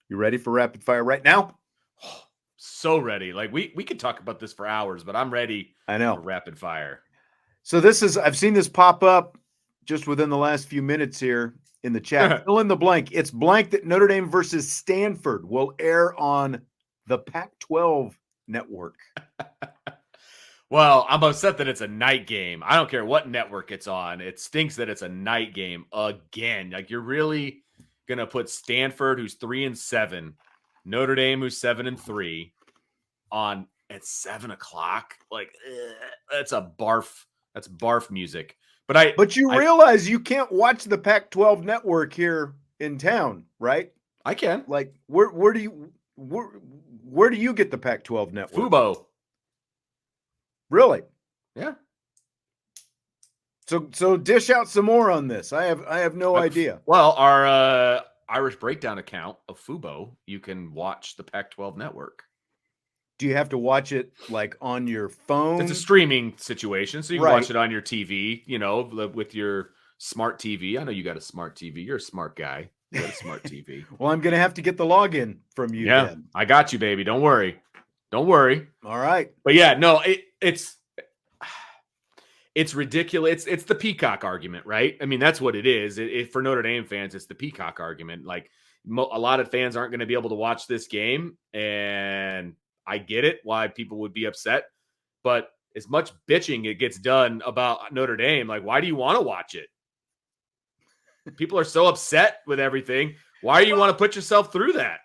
You ready for rapid fire right now? So ready. Like we could talk about this for hours, but I'm ready I know. for rapid fire. So I've seen this pop up just within the last few minutes here in the chat. Fill in the blank. It's blank that Notre Dame versus Stanford will air on the Pac-12 Network. Well, I'm upset that it's a night game. I don't care what network it's on. It stinks that it's a night game again. Like, you're really going to put Stanford, who's 3-7, Notre Dame, who's 7-3, on at 7:00. Like, that's a barf. That's barf music. But you realize you can't watch the Pac-12 Network here in town, right? I can. Like, where do you get the Pac-12 Network? Fubo. Really? Yeah. So dish out some more on this. I have no idea. Well, our Irish Breakdown account of Fubo, you can watch the Pac-12 Network. Do you have to watch it like on your phone? It's a streaming situation, so you can watch it on your TV, with your smart TV. I know you got a smart TV. You're a smart guy. You got a smart TV. Well, I'm going to have to get the login from you then. I got you, baby. Don't worry. Don't worry. All right. But yeah, no, it's ridiculous. It's the Peacock argument, right? I mean, that's what it is. For Notre Dame fans, it's the Peacock argument. Like, a lot of fans aren't going to be able to watch this game, and I get it, why people would be upset. But as much bitching it gets done about Notre Dame, like, why do you want to watch it? People are so upset with everything. Why do you want to put yourself through that?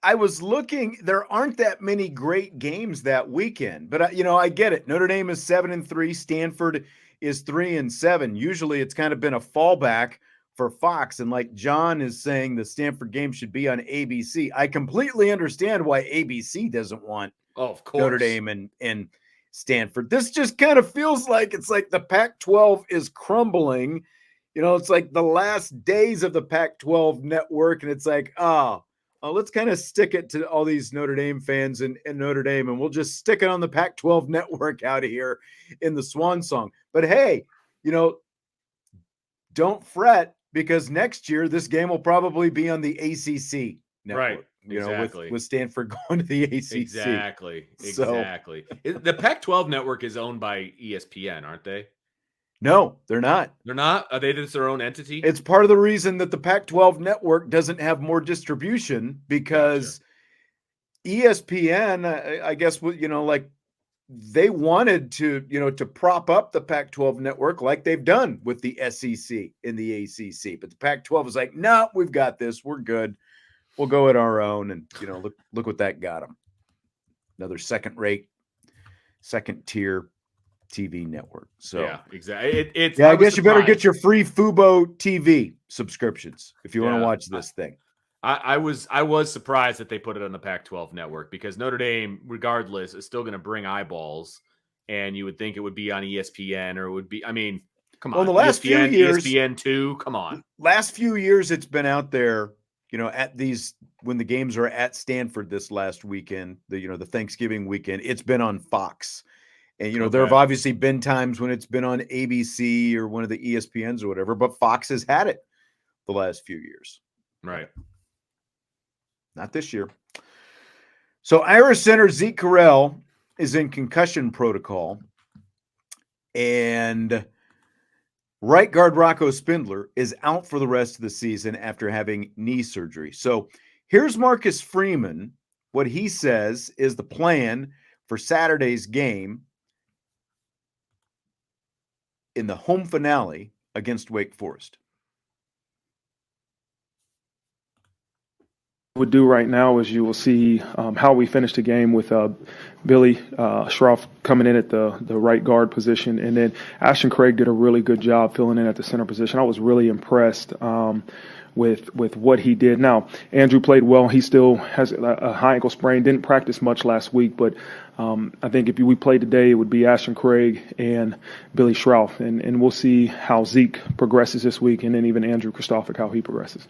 I was looking, there aren't that many great games that weekend, but I get it. Notre Dame is 7-3, Stanford is 3-7. Usually it's kind of been a fallback for Fox. And like John is saying, the Stanford game should be on ABC. I completely understand why ABC doesn't want of course Notre Dame and Stanford. This just kind of feels like it's like the Pac-12 is crumbling. It's like the last days of the Pac-12 network. And it's like, let's kind of stick it to all these Notre Dame fans and Notre Dame, and we'll just stick it on the Pac-12 network out of here in the swan song. But hey, don't fret, because next year this game will probably be on the ACC network. Right. Exactly. With Stanford going to the ACC. Exactly. The Pac-12 network is owned by ESPN, aren't they? No, they're not. They're not? Are they just their own entity? It's part of the reason that the Pac-12 network doesn't have more distribution, because ESPN, I guess, like, they wanted to, to prop up the Pac-12 network like they've done with the SEC in the ACC. But the Pac-12 is like, no, we've got this. We're good. We'll go at our own. And, look what that got them. Another second-rate, second-tier TV network. So yeah, exactly. I guess you better get your free Fubo TV subscriptions if you want to watch this thing. I was surprised that they put it on the Pac-12 network, because Notre Dame, regardless, is still going to bring eyeballs, and you would think it would be on ESPN, or it would be. I mean, come on. Well, the last few years, ESPN2, come on. Last few years, it's been out there. At these, when the games are at Stanford this last weekend, the Thanksgiving weekend, it's been on Fox. And, there have obviously been times when it's been on ABC or one of the ESPNs or whatever, but Fox has had it the last few years. Right. Not this year. So Irish center Zeke Correll is in concussion protocol, and right guard Rocco Spindler is out for the rest of the season after having knee surgery. So here's Marcus Freeman. What he says is the plan for Saturday's game in the home finale against Wake Forest. Would do right now is you will see how we finished the game with Billy Schroff coming in at the right guard position, and then Ashton Craig did a really good job filling in at the center position. I was really impressed with what he did. Now, Andrew played well. He still has a high ankle sprain. Didn't practice much last week, but I think if we played today, it would be Ashton Craig and Billy Schroff, and we'll see how Zeke progresses this week, and then even Andrew Kristofic, how he progresses.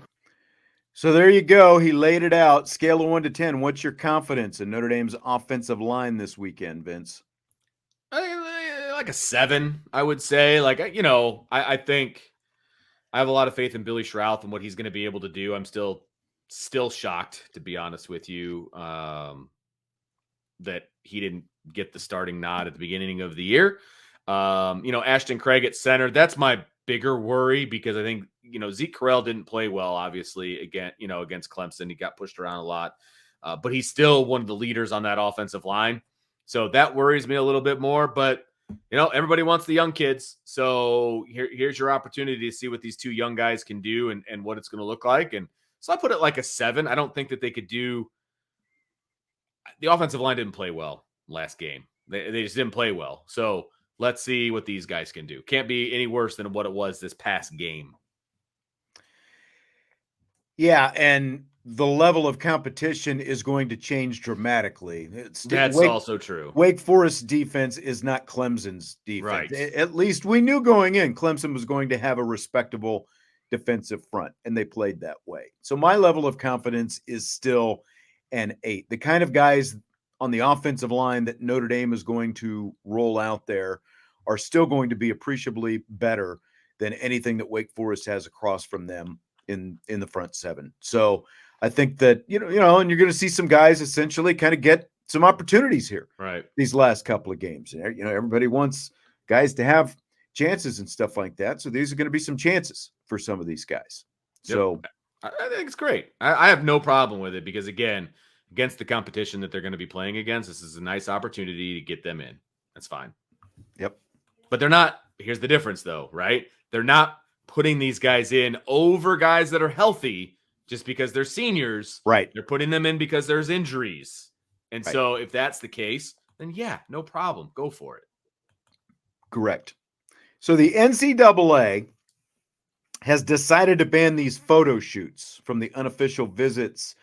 So there you go. He laid it out. Scale of 1 to 10. What's your confidence in Notre Dame's offensive line this weekend, Vince? Like a 7, I would say. I think I have a lot of faith in Billy Schroff and what he's going to be able to do. I'm still still shocked, to be honest with you, that he didn't get the starting nod at the beginning of the year. Ashton Craig at center, that's my bigger worry, because I think, Zeke Correll didn't play well, obviously, against Clemson. He got pushed around a lot, but he's still one of the leaders on that offensive line. So that worries me a little bit more, but everybody wants the young kids. So here's your opportunity to see what these two young guys can do and what it's going to look like. And so I put it like a 7. I don't think that they could do. The offensive line didn't play well last game. They just didn't play well. So let's see what these guys can do. Can't be any worse than what it was this past game. Yeah, and the level of competition is going to change dramatically. That's also true. Wake Forest defense is not Clemson's defense. Right. At least we knew going in Clemson was going to have a respectable defensive front, and they played that way. So my level of confidence is still an 8. The kind of guys on the offensive line that Notre Dame is going to roll out there are still going to be appreciably better than anything that Wake Forest has across from them in the front 7. So I think that, and you're going to see some guys essentially kind of get some opportunities here. Right. These last couple of games. Everybody wants guys to have chances and stuff like that. So these are going to be some chances for some of these guys. Yep. So I think it's great. I have no problem with it, because again, against the competition that they're going to be playing against, this is a nice opportunity to get them in. That's fine. Yep. But they're not. Here's the difference though, right? They're not putting these guys in over guys that are healthy just because they're seniors. Right. They're putting them in because there's injuries. And right. So if that's the case, then yeah, no problem. Go for it. Correct. So the NCAA has decided to ban these photo shoots from the unofficial visits,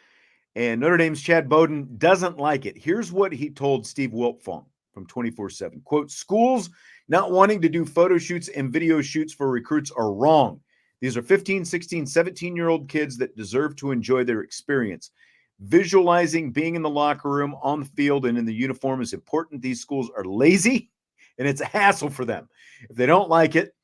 and Notre Dame's Chad Bowden doesn't like it. Here's what he told Steve Wiltfong from 24/7. Quote, schools not wanting to do photo shoots and video shoots for recruits are wrong. These are 15, 16, 17-year-old kids that deserve to enjoy their experience. Visualizing being in the locker room, on the field, and in the uniform is important. These schools are lazy, and it's a hassle for them. If they don't like it,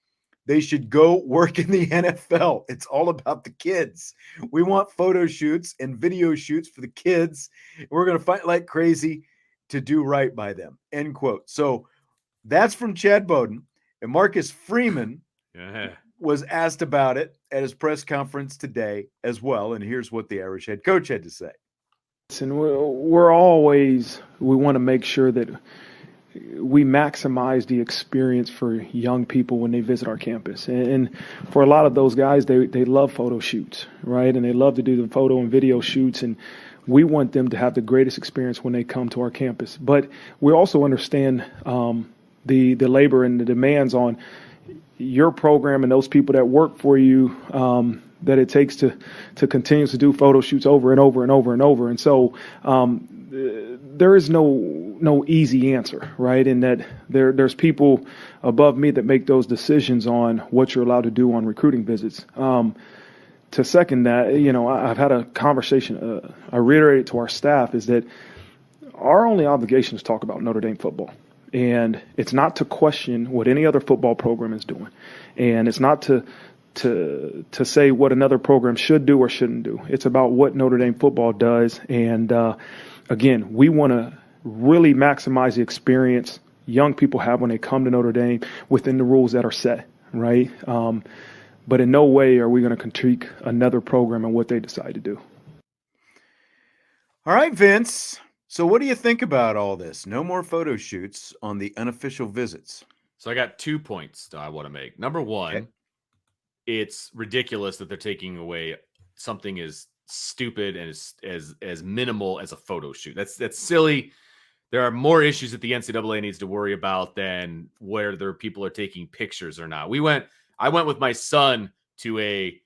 they should go work in the NFL. It's all about the kids. We want photo shoots and video shoots for the kids. We're going to fight like crazy to do right by them. End quote. So that's from Chad Bowden. And Marcus Freeman was asked about it at his press conference today as well. And here's what the Irish head coach had to say. And we want to make sure that we maximize the experience for young people when they visit our campus. And for a lot of those guys, they love photo shoots, right? And they love to do the photo and video shoots. And we want them to have the greatest experience when they come to our campus. But we also understand the labor and the demands on your program and those people that work for you that it takes to continue to do photo shoots over and over and over and over. And so there is no easy answer, right? In that there's people above me that make those decisions on what you're allowed to do on recruiting visits. To second that, I've had a conversation, I reiterated to our staff, is that our only obligation is to talk about Notre Dame football. And it's not to question what any other football program is doing. And it's not to say what another program should do or shouldn't do. It's about what Notre Dame football does. And again, we want to really maximize the experience young people have when they come to Notre Dame within the rules that are set, right? But in no way are we going to critique another program and what they decide to do. All right, Vince. So what do you think about all this? No more photo shoots on the unofficial visits. So I got 2 points that I want to make. Number one, okay. It's ridiculous that they're taking away something as stupid and as minimal as a photo shoot. That's silly. There are more issues that the NCAA needs to worry about than whether people are taking pictures or not. I went with my son to a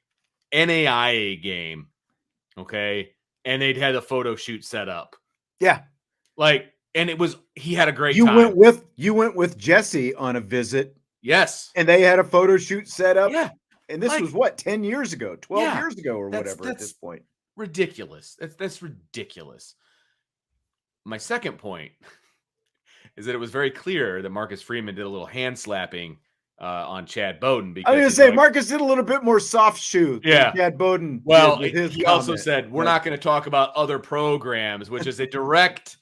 NAIA game, okay, and they'd had a photo shoot set up. Yeah. And he had a great time. You went with Jesse on a visit. Yes. And they had a photo shoot set up. Yeah. And this was what, 10 years ago, 12 years ago or whatever at this point. Ridiculous. That's ridiculous. My second point is that it was very clear that Marcus Freeman did a little hand slapping on Chad Bowden. I Because was going to say, Marcus did a little bit more soft shoe than Chad Bowden well, did with his he comment. also said, we're not going to talk about other programs, which is a direct,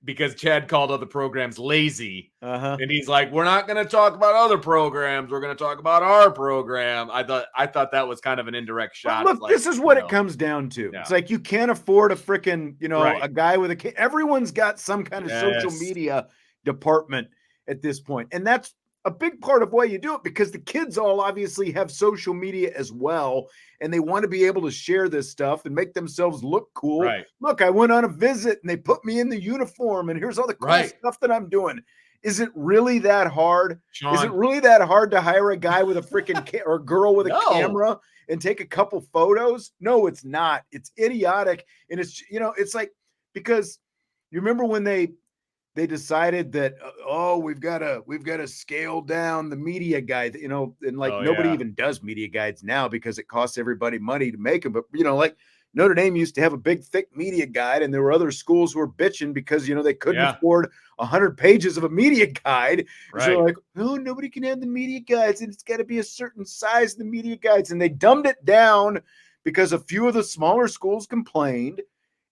because Chad called other programs lazy. And he's like, we're not going to talk about other programs. We're going to talk about our program. I thought that was kind of an indirect shot. Well, look, this is what it comes down to. Yeah. It's like you can't afford a freaking, a guy with a everyone's got some kind of social media department at this point. And that's a big part of why you do it, because the kids all obviously have social media as well, and they want to be able to share this stuff and make themselves look cool. Right. Look, I went on a visit and they put me in the uniform, and here's all the cool stuff that I'm doing. Is it really that hard? Sean, is it really that hard to hire a guy with a freaking or a girl with a camera and take a couple photos? No, it's not. It's idiotic. And it's, it's like, because you remember when they decided that, we've got to scale down the media guide, and nobody even does media guides now because it costs everybody money to make them. But, Notre Dame used to have a big, thick media guide, and there were other schools who were bitching because, they couldn't afford 100 pages of a media guide. Right. So they're like, no, nobody can have the media guides, and it's got to be a certain size of the media guides. And they dumbed it down because a few of the smaller schools complained.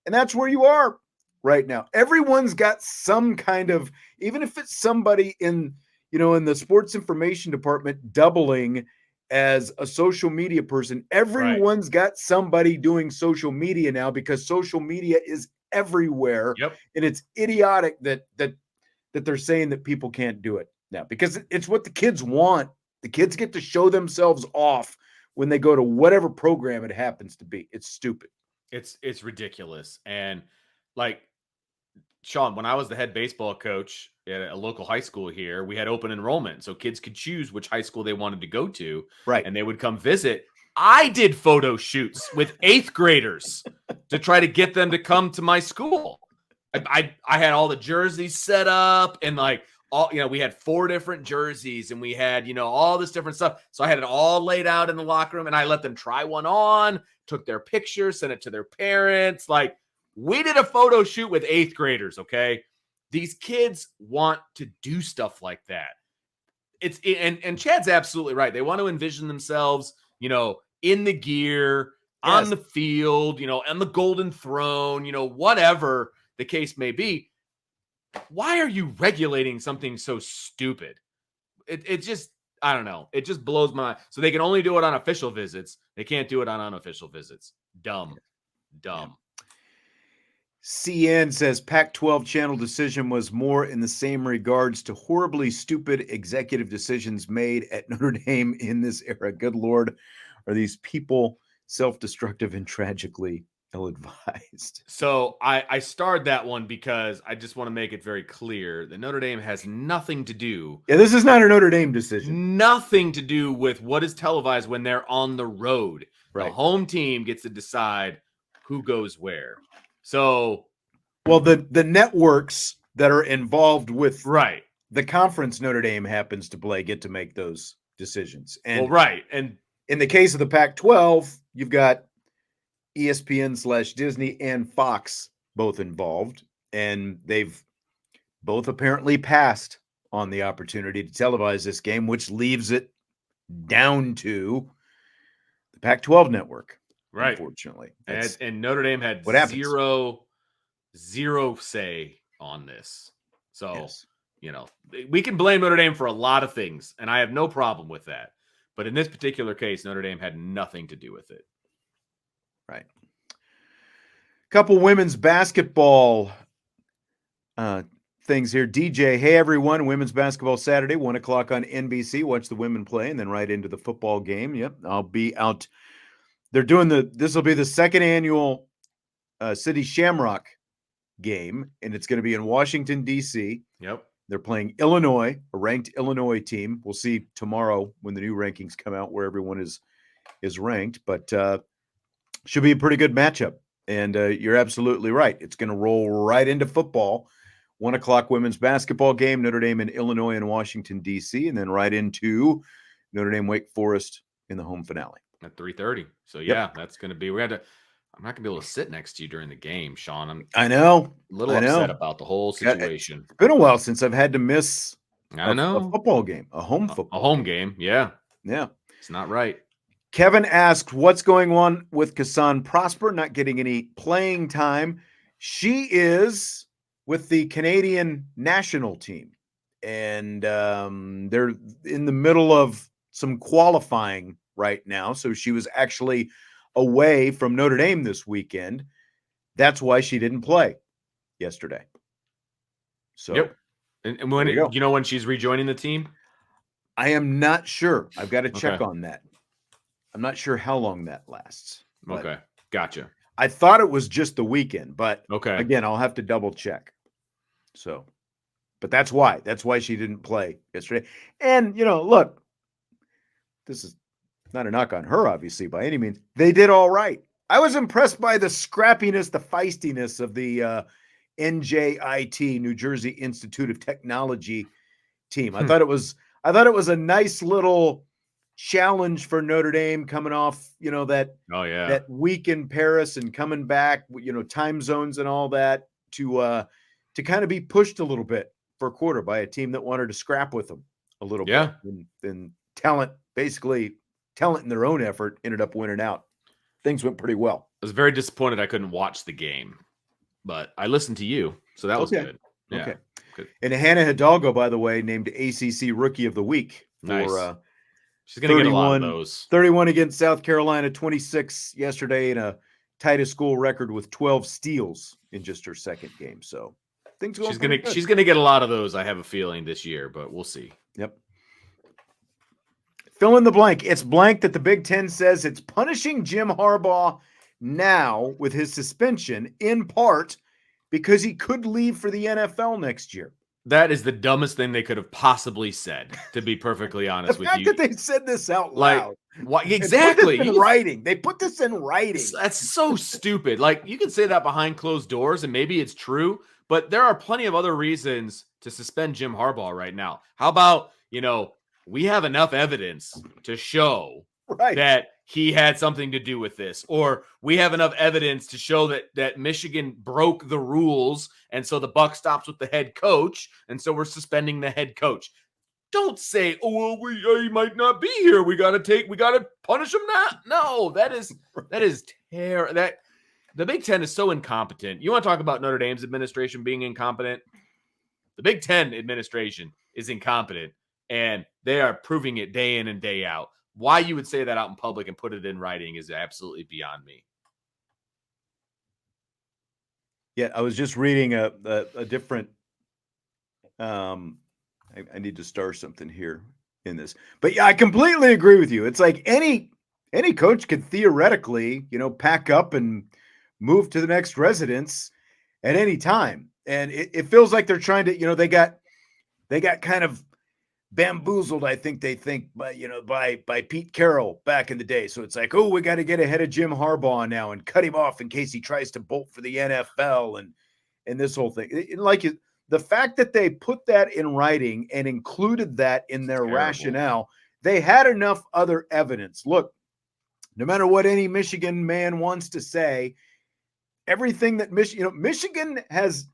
And that's where you are right now. Everyone's got some kind of, even if it's somebody in the sports information department doubling as a social media person, everyone's got somebody doing social media now, because social media is everywhere. And it's idiotic that they're saying that people can't do it now, because it's what the kids want. The kids get to show themselves off when they go to whatever program it happens to be. It's stupid. It's ridiculous. And Sean, when I was the head baseball coach at a local high school here, we had open enrollment. So kids could choose which high school they wanted to go to. Right. And they would come visit. I did photo shoots with 8th graders to try to get them to come to my school. I had all the jerseys set up, and we had 4 different jerseys, and we had, all this different stuff. So I had it all laid out in the locker room, and I let them try one on, took their picture, sent it to their parents. We did a photo shoot with 8th graders, okay? These kids want to do stuff like that. And Chad's absolutely right. They want to envision themselves, in the gear, on the field, on the golden throne, whatever the case may be. Why are you regulating something so stupid? It just, I don't know. It just blows my mind. So they can only do it on official visits. They can't do it on unofficial visits. Dumb. CN says Pac-12 channel decision was more in the same regards to horribly stupid executive decisions made at Notre Dame in this era. Good Lord, are these people self-destructive and tragically ill-advised? So I starred that one because I just want to make it very clear that Notre Dame has nothing to do. Yeah, this is not a Notre Dame decision. Nothing to do with what is televised when they're on the road. Right. The home team gets to decide who goes where. So, well, the networks that are involved with the conference Notre Dame happens to play get to make those decisions. And and in the case of the Pac-12, you've got ESPN/Disney and Fox both involved, and they've both apparently passed on the opportunity to televise this game, which leaves it down to the Pac-12 Network. Right. Unfortunately. And Notre Dame had zero say on this. So, we can blame Notre Dame for a lot of things, and I have no problem with that. But in this particular case, Notre Dame had nothing to do with it. Right. Couple women's basketball things here. DJ, hey everyone, women's basketball Saturday, 1:00 on NBC. Watch the women play and then right into the football game. Yep, I'll be out. They're doing this will be the second annual City Shamrock game, and it's going to be in Washington, D.C. Yep. They're playing Illinois, a ranked Illinois team. We'll see tomorrow when the new rankings come out where everyone is ranked, but should be a pretty good matchup. And you're absolutely right. It's going to roll right into football. 1:00 women's basketball game, Notre Dame in Illinois and Washington, D.C., and then right into Notre Dame Wake Forest in the home finale. At 3:30. So, that's going to be – I'm not going to be able to sit next to you during the game, Sean. I know. A little upset about the whole situation. It's been a while since I've had to miss I know. A football game, a home football. A home game. Yeah. Yeah. It's not right. Kevin asked, what's going on with Kassan Prosper not getting any playing time? She is with the Canadian national team, and they're in the middle of some qualifying right now. So she was actually away from Notre Dame this weekend. That's why she didn't play yesterday. So, yep. And when you know when she's rejoining the team? I am not sure. I've got to check on that. I'm not sure how long that lasts. Okay. Gotcha. I thought it was just the weekend, but okay. Again, I'll have to double check. So, but that's why she didn't play yesterday. And, look, this is not a knock on her, obviously, by any means. They did all right. I was impressed by the scrappiness, the feistiness of the NJIT, New Jersey Institute of Technology team. I thought it was a nice little challenge for Notre Dame coming off, that week in Paris and coming back, time zones and all that to kind of be pushed a little bit for a quarter by a team that wanted to scrap with them a little bit. And talent in their own effort ended up winning out. Things went pretty well. I was very disappointed I couldn't watch the game, but I listened to you, so that was good. Yeah. Okay. Good. And Hannah Hidalgo, by the way, named ACC Rookie of the Week for she's going to get a lot of those. 31 against South Carolina, 26 yesterday, and a tight school record with 12 steals in just her second game. So things going she's going to get a lot of those, I have a feeling, this year, but we'll see. Yep. Fill in the blank. It's blank that the Big Ten says it's punishing Jim Harbaugh now with his suspension, in part because he could leave for the NFL next year. That is the dumbest thing they could have possibly said, to be perfectly honest with you. The fact that they said this out loud. What, exactly. They put this in writing. That's so stupid. You can say that behind closed doors, and maybe it's true, but there are plenty of other reasons to suspend Jim Harbaugh right now. How about, we have enough evidence to show that he had something to do with this, or we have enough evidence to show that Michigan broke the rules, and so the buck stops with the head coach, and so we're suspending the head coach. Don't say, "Oh, well, he might not be here. We got to punish him now." No, that is terrible. That the Big Ten is so incompetent. You want to talk about Notre Dame's administration being incompetent? The Big Ten administration is incompetent, and they are proving it day in and day out. Why you would say that out in public and put it in writing is absolutely beyond me. Yeah, I was just reading a different. I need to star something here in this, but yeah, I completely agree with you. It's like any coach could theoretically, pack up and move to the next residence at any time, and it feels like they're trying to, they got kind of bamboozled, I think they think, by Pete Carroll back in the day. So it's like, oh, we got to get ahead of Jim Harbaugh now and cut him off in case he tries to bolt for the NFL and this whole thing. The fact that they put that in writing and included that in their rationale, they had enough other evidence. Look, no matter what any Michigan man wants to say, everything that Michigan has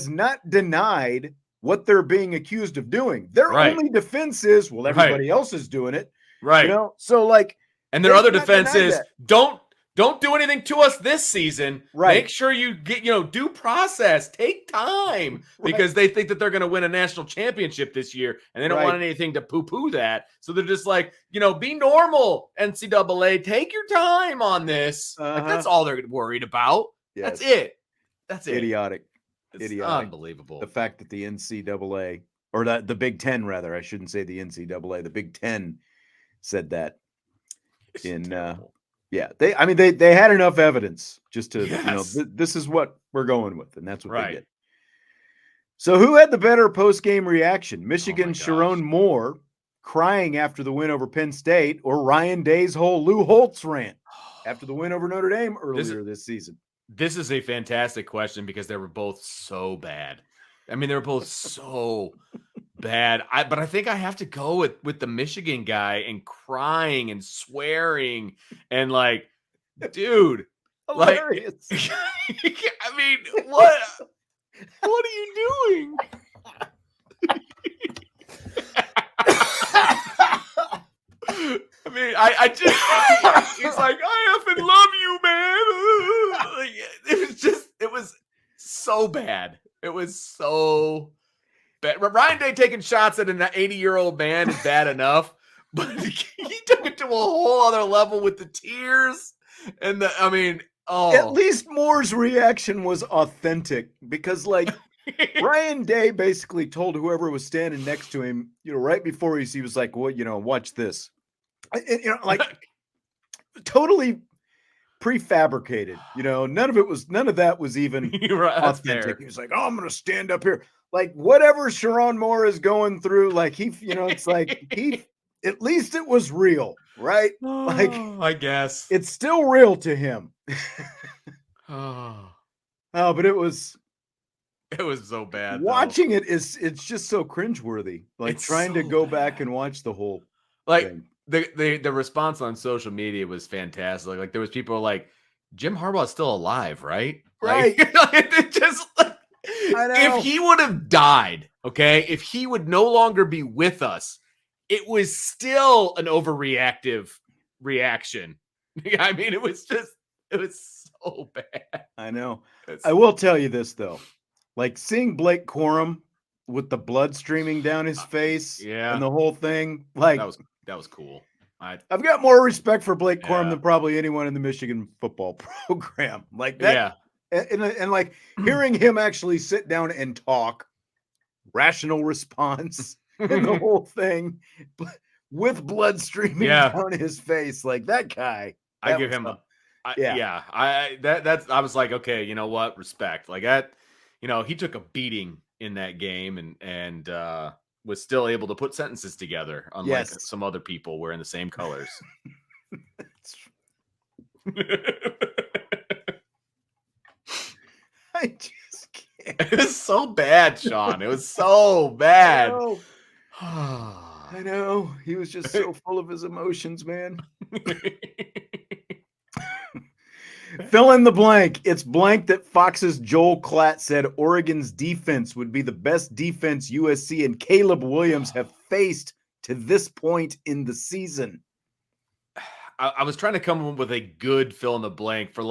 not denied what they're being accused of doing. Their only defense is, well, everybody else is doing it. Right. So and their other defense is don't do anything to us this season. Right. Make sure you get, due process, take time, because they think that they're going to win a national championship this year, and they don't want anything to poo-poo that. So they're just like, be normal, NCAA, take your time on this. That's all they're worried about. Yes. That's it. Idiotic. It's unbelievable. The fact that the NCAA, or the Big Ten, rather, I shouldn't say the NCAA, the Big Ten said that they had enough evidence just to, this is what we're going with, and that's what they did. So who had the better post-game reaction? Michigan Sherrone Moore crying after the win over Penn State, or Ryan Day's whole Lou Holtz rant after the win over Notre Dame earlier this season? This is a fantastic question because they were both so bad. I mean, they were both so bad. But I think I have to go with the Michigan guy and crying and swearing and dude, hilarious. I mean, what are you doing? he's like, I effing love you, man. It was so bad. It was so bad. Ryan Day taking shots at an 80-year-old man is bad enough, but he took it to a whole other level with the tears and At least Moore's reaction was authentic because, like, Ryan Day basically told whoever was standing next to him, right before he was like, well, watch this. Like totally prefabricated, none of that was even authentic. He was like, oh, I'm going to stand up here. Like whatever Sherrone Moore is going through, like it's like at least it was real, right? Like, I guess it's still real to him. But it was so bad. Watching it's just so cringeworthy. Like it's trying to go back and watch the whole thing. The response on social media was fantastic. Like there was people like, Jim Harbaugh is still alive, right? Right. It just if he would have died, okay, if he would no longer be with us, it was still an overreactive reaction. I mean, it was so bad. I know. I will tell you this though. Like seeing Blake Corum with the blood streaming down his face and the whole thing, like that was cool. I've got more respect for Blake Corum than probably anyone in the Michigan football program. Like that. Yeah. And like hearing him actually sit down and talk, rational response and the whole thing with blood streaming down his face. Like that guy. I give him I was like, okay, you know what? Respect. Like that, he took a beating in that game and was still able to put sentences together, unlike some other people wearing the same colors. I just can't. It was so bad, Sean. It was so bad. I know. He was just so full of his emotions, man. Fill in the blank. It's blank that Fox's Joel Klatt said Oregon's defense would be the best defense USC and Caleb Williams have faced to this point in the season. I was trying to come up with a good fill in the blank for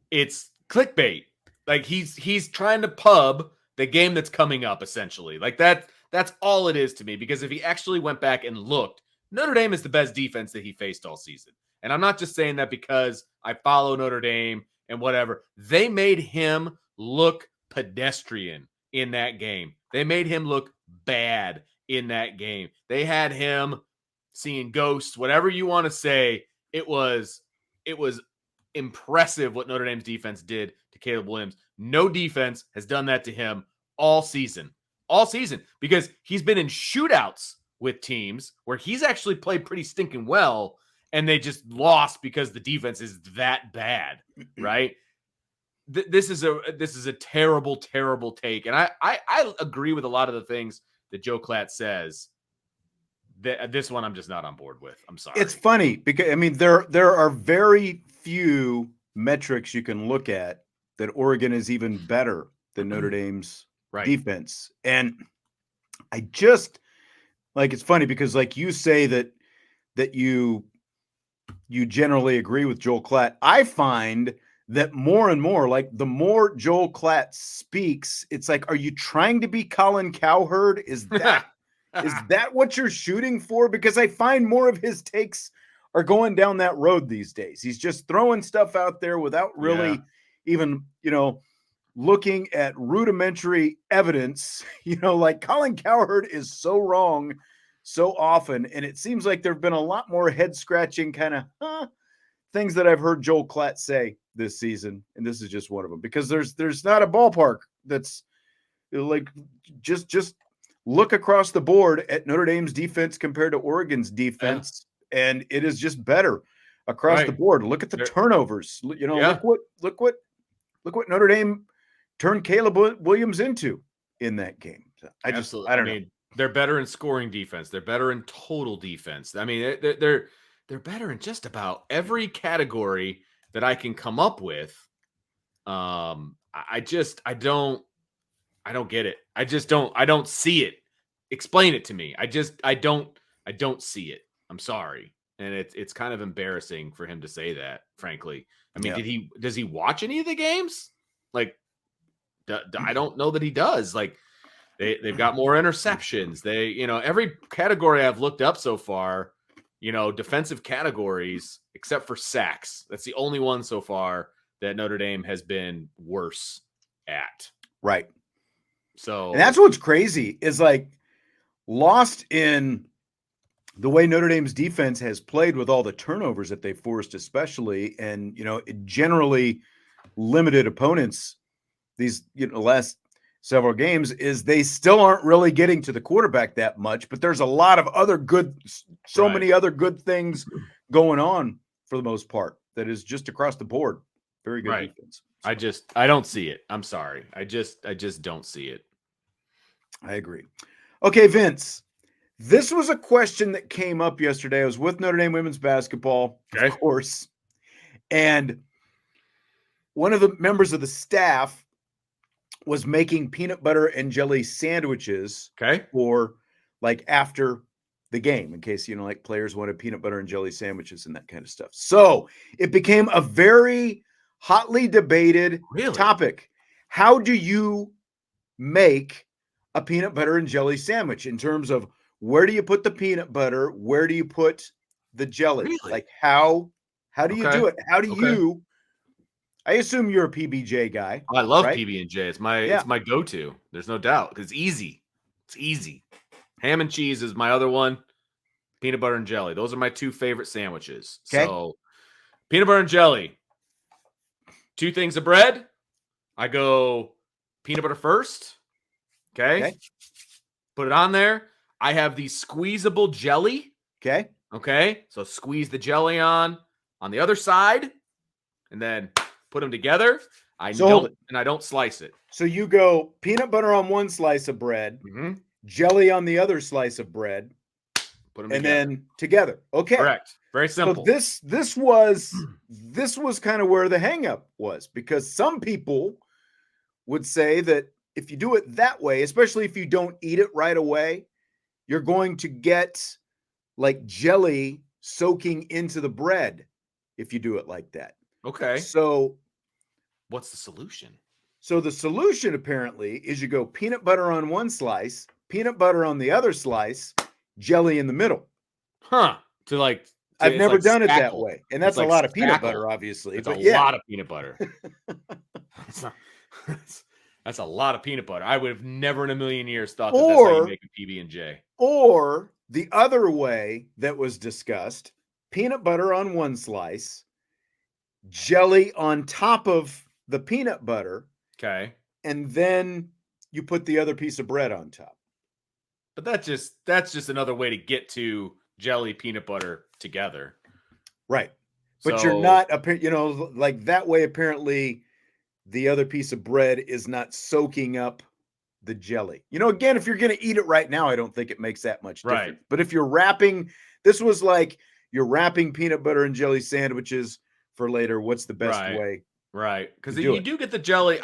it's clickbait. Like he's trying to pub the game that's coming up, essentially. Like that's all it is to me, because if he actually went back and looked, Notre Dame is the best defense that he faced all season. And I'm not just saying that because I follow Notre Dame and whatever. They made him look pedestrian in that game. They made him look bad in that game. They had him seeing ghosts, whatever you want to say. It was impressive what Notre Dame's defense did to Caleb Williams. No defense has done that to him all season, because he's been in shootouts with teams where he's actually played pretty stinking well, and they just lost because the defense is that bad, right? This is a terrible, terrible take. And I agree with a lot of the things that Joe Klatt says. This one I'm just not on board with. I'm sorry. It's funny because, I mean, there are very few metrics you can look at that Oregon is even better than Notre Dame's defense. And I just, like, it's funny because, like, you say that you generally agree with Joel Klatt. I find that more and more, like, the more Joel Klatt speaks, it's like, are you trying to be Colin Cowherd? Is that what you're shooting for? Because I find more of his takes are going down that road these days. He's just throwing stuff out there without really even, looking at rudimentary evidence. Like Colin Cowherd is so wrong so often. And it seems like there've been a lot more head scratching kind of things that I've heard Joel Klatt say this season. And this is just one of them, because there's not a ballpark that's like, just look across the board at Notre Dame's defense compared to Oregon's defense. And it is just better across the board. Look at the turnovers. Look what Notre Dame turned Caleb Williams into in that game. I don't know. They're better in scoring defense. They're better in total defense. I mean, they're better in just about every category that I can come up with. I don't get it. I don't see it. Explain it to me. I don't see it. I'm sorry. and it's kind of embarrassing for him to say that, frankly. I mean, Yeah. does he watch any of the games? Like, I don't know that he does. Like, they've got more interceptions. Every category I've looked up so far, defensive categories, except for sacks. That's the only one so far that Notre Dame has been worse at. Right. So, and that's what's crazy is like lost in the way Notre Dame's defense has played with all the turnovers that they forced, especially, and, it generally limited opponents these, last several games, is they still aren't really getting to the quarterback that much, but there's a lot of other many other good things going on for the most part that is just across the board. Very good defense. So. I don't see it. I'm sorry. I just don't see it. I agree. Okay, Vince, this was a question that came up yesterday. I was with Notre Dame women's basketball, of course, and one of the members of the staff was making peanut butter and jelly sandwiches for like after the game, in case, like players wanted peanut butter and jelly sandwiches and that kind of stuff. So it became a very hotly debated topic. How do you make a peanut butter and jelly sandwich in terms of where do you put the peanut butter? Where do you put the jelly? Really? Like how do you do it? How do you, I assume you're a PB&J guy. I love PB&J. It's my go-to. There's no doubt. It's easy. It's easy. Ham and cheese is my other one. Peanut butter and jelly. Those are my two favorite sandwiches. Okay. So peanut butter and jelly. 2 things of bread. I go peanut butter first. Okay. Put it on there. I have the squeezable jelly. Okay. So squeeze the jelly on the other side and then put them together. I don't slice it. So you go peanut butter on one slice of bread, jelly on the other slice of bread, put them and together. then together. Okay. Correct. Very simple. So this was kind of where the hang up was, because some people would say that if you do it that way, especially if you don't eat it right away, you're going to get like jelly soaking into the bread if you do it like that. Okay. So what's the solution? So the solution apparently is you go peanut butter on one slice, peanut butter on the other slice, jelly in the middle. I've never done it that way. And that's a lot of peanut butter, obviously. It's a lot of peanut butter. That's a lot of peanut butter. I would have never in a million years thought that's how you make a PB&J. Or the other way that was discussed, peanut butter on one slice, jelly on top of the peanut butter. Okay. And then you put the other piece of bread on top. But that's just another way to get to jelly peanut butter together. Right. But you're not, like that way, apparently the other piece of bread is not soaking up the jelly. Again, if you're going to eat it right now, I don't think it makes that much difference. Right. But if you're wrapping, this was like you're wrapping peanut butter and jelly sandwiches for later. What's the best way? Right. Because you do get the jelly.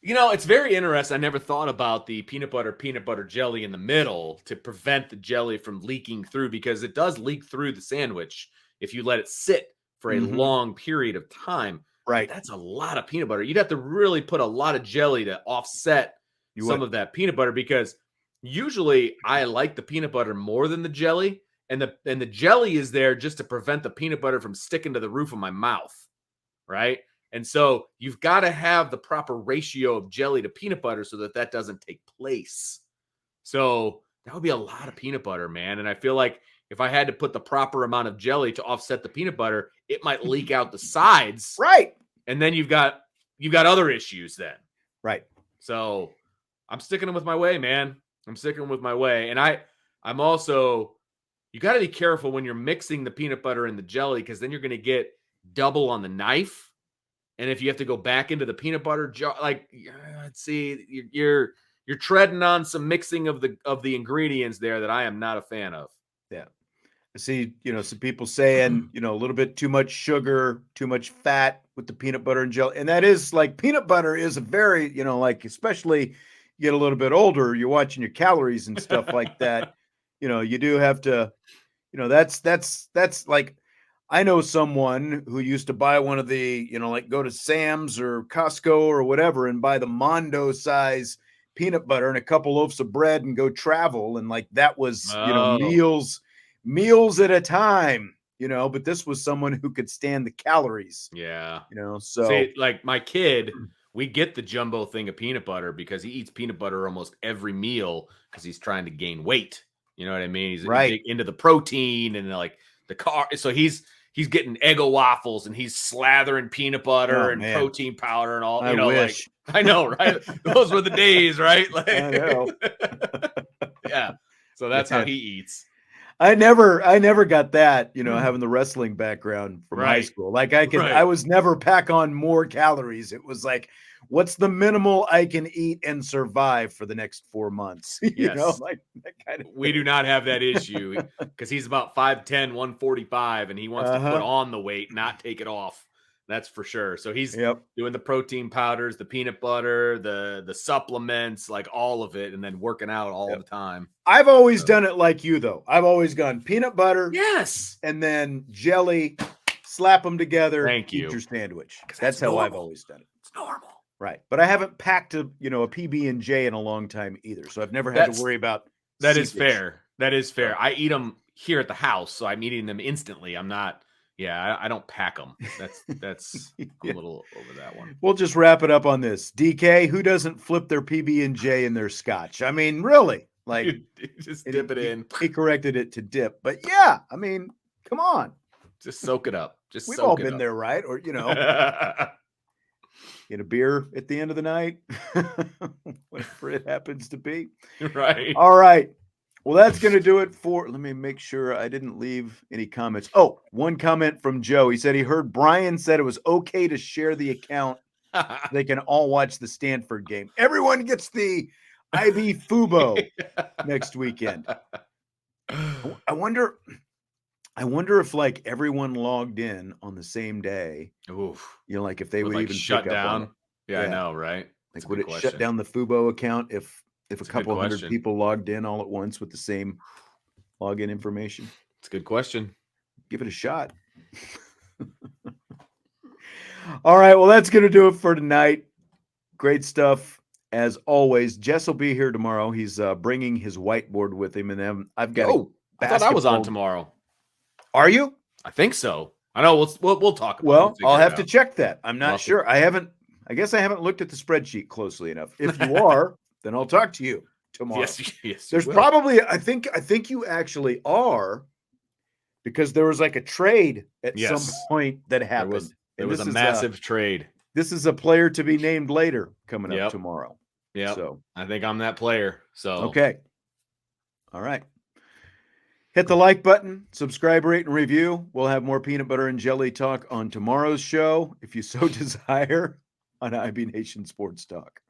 It's very interesting. I never thought about the peanut butter jelly in the middle to prevent the jelly from leaking through, because it does leak through the sandwich if you let it sit for a long period of time. Right. That's a lot of peanut butter. You'd have to really put a lot of jelly to offset some of that peanut butter, because usually I like the peanut butter more than the jelly, and the jelly is there just to prevent the peanut butter from sticking to the roof of my mouth. Right. And so you've got to have the proper ratio of jelly to peanut butter so that doesn't take place. So that would be a lot of peanut butter, man. And I feel like if I had to put the proper amount of jelly to offset the peanut butter, it might leak out the sides. Right. And then you've got other issues then. Right. So I'm sticking with my way, man. I'm sticking with my way. And I'm also, you got to be careful when you're mixing the peanut butter and the jelly, because then you're going to get double on the knife. And if you have to go back into the peanut butter jar, you're treading on some mixing of the ingredients there that I am not a fan of. Yeah. I see, some people saying, a little bit too much sugar, too much fat with the peanut butter and jelly. And that is like, peanut butter is a very, especially you get a little bit older, you're watching your calories and stuff like that. You do have to, that's like, I know someone who used to buy one of the, like go to Sam's or Costco or whatever and buy the Mondo size peanut butter and a couple loaves of bread and go travel. And like that was, meals at a time, but this was someone who could stand the calories. Yeah. So see, like my kid, we get the jumbo thing of peanut butter because he eats peanut butter almost every meal because he's trying to gain weight. You know what I mean? He's big into the protein and like the car. So he's getting Eggo waffles and he's slathering peanut butter and protein powder and all. I wish. Like, I know, right? Those were the days, right? Like, I know. Yeah. So that's how he eats. I never got that, having the wrestling background from high school. Like I was never pack on more calories. It was like, what's the minimal I can eat and survive for the next 4 months? Like that kind of we do not have that issue because he's about 5'10", 145, and he wants to put on the weight, not take it off. That's for sure. So he's doing the protein powders, the peanut butter, the supplements, like all of it, and then working out all the time. I've always done it like you, though. I've always gone peanut butter, yes, and then jelly, slap them together. Thank you. Eat your sandwich. That's how I've always done it. It's normal, right? But I haven't packed a PB&J in a long time either, so I've never had to worry about. That is fair. That is fair. I eat them here at the house, so I'm eating them instantly. I'm not. Yeah, I don't pack them. That's a little over that one. We'll just wrap it up on this. DK, who doesn't flip their PB&J in their scotch? I mean, really? Like, just dip it in. He corrected it to dip, but yeah, I mean, come on, just soak it up. We've all been there, right? Or get a beer at the end of the night, whatever it happens to be. Right. All right. Well, that's going to do it for. Let me make sure I didn't leave any comments. Oh, one comment from Joe. He said he heard Brian said it was okay to share the account. They can all watch the Stanford game. Everyone gets the IB Fubo next weekend. I wonder if like everyone logged in on the same day. Oof. Like if they would like even shut pick up down. on it. Yeah, I know, right? Like would it shut down the Fubo account if a couple hundred people logged in all at once with the same login information? It's a good question. Give it a shot. All right. Well, that's going to do it for tonight. Great stuff. As always, Jess will be here tomorrow. He's bringing his whiteboard with him. And then I've got I thought I was on tomorrow. Are you? I think so. I know. We'll talk about it. Well, I'll have to check that. I'm not sure. I guess I haven't looked at the spreadsheet closely enough. If you are, then I'll talk to you tomorrow. Yes. There's probably, I think you actually are, because there was like a trade at some point that happened. There was a massive trade. This is a player to be named later coming up tomorrow. Yeah. So I think I'm that player. So okay. All right. Hit the like button, subscribe, rate, and review. We'll have more peanut butter and jelly talk on tomorrow's show, if you so desire, on IB Nation Sports Talk.